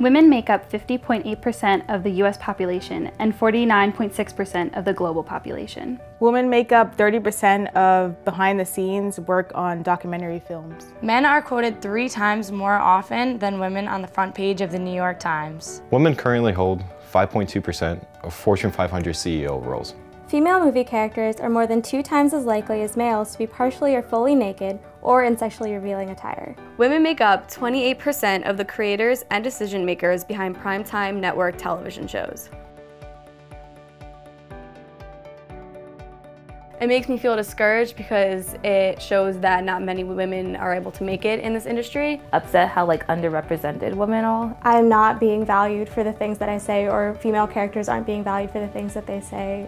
Women make up 50.8% of the US population and 49.6% of the global population. Women make up 30% of behind-the-scenes work on documentary films. Men are quoted 3 times more often than women on the front page of the New York Times. Women currently hold 5.2% of Fortune 500 CEO roles. Female movie characters are more than 2 times as likely as males to be partially or fully naked or in sexually revealing attire. Women make up 28% of the creators and decision makers behind primetime network television shows. It makes me feel discouraged because it shows that not many women are able to make it in this industry. Upset how underrepresented women are. I'm not being valued for the things that I say, or female characters aren't being valued for the things that they say.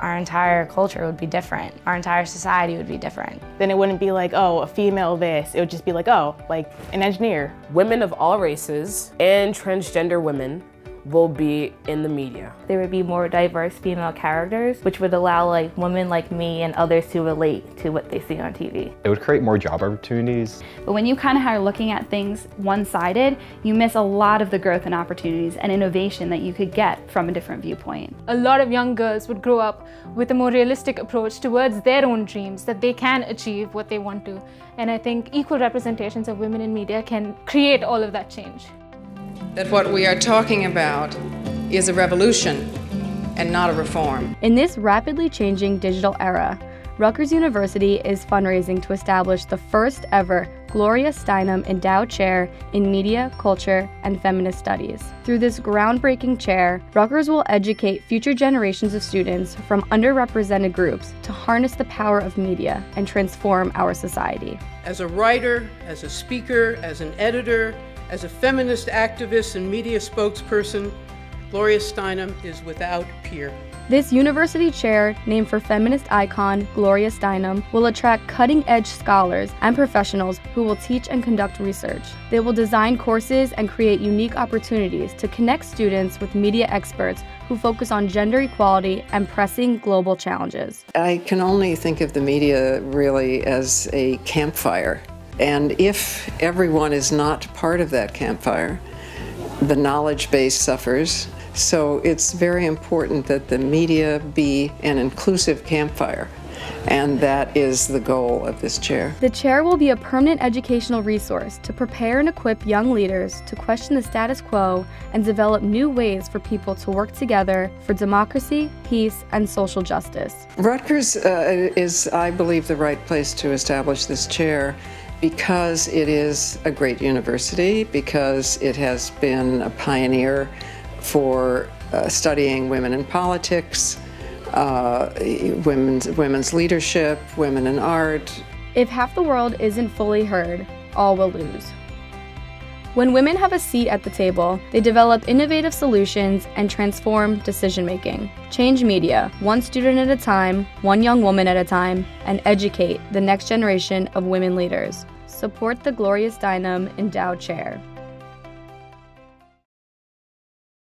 Our entire culture would be different. Our entire society would be different. Then it wouldn't be like, oh, a female this. It would just be like, oh, like an engineer. Women of all races and transgender women will be in the media. There would be more diverse female characters, which would allow women like me and others to relate to what they see on TV. It would create more job opportunities. But when you kind of are looking at things one-sided, you miss a lot of the growth and opportunities and innovation that you could get from a different viewpoint. A lot of young girls would grow up with a more realistic approach towards their own dreams, that they can achieve what they want to. And I think equal representations of women in media can create all of that change. That what we are talking about is a revolution and not a reform. In this rapidly changing digital era, Rutgers University is fundraising to establish the first ever Gloria Steinem Endowed Chair in Media, Culture, and Feminist Studies. Through this groundbreaking chair, Rutgers will educate future generations of students from underrepresented groups to harness the power of media and transform our society. As a writer, as a speaker, as an editor, as a feminist activist and media spokesperson, Gloria Steinem is without peer. This university chair, named for feminist icon Gloria Steinem, will attract cutting-edge scholars and professionals who will teach and conduct research. They will design courses and create unique opportunities to connect students with media experts who focus on gender equality and pressing global challenges. I can only think of the media really as a campfire. And if everyone is not part of that campfire, the knowledge base suffers. So it's very important that the media be an inclusive campfire. And that is the goal of this chair. The chair will be a permanent educational resource to prepare and equip young leaders to question the status quo and develop new ways for people to work together for democracy, peace, and social justice. Rutgers is, I believe, the right place to establish this chair, because it is a great university, because it has been a pioneer for studying women in politics, women's leadership, women in art. If half the world isn't fully heard, all will lose. When women have a seat at the table, they develop innovative solutions and transform decision-making. Change media, one student at a time, one young woman at a time, and educate the next generation of women leaders. Support the Gloria Steinem Endowed Chair.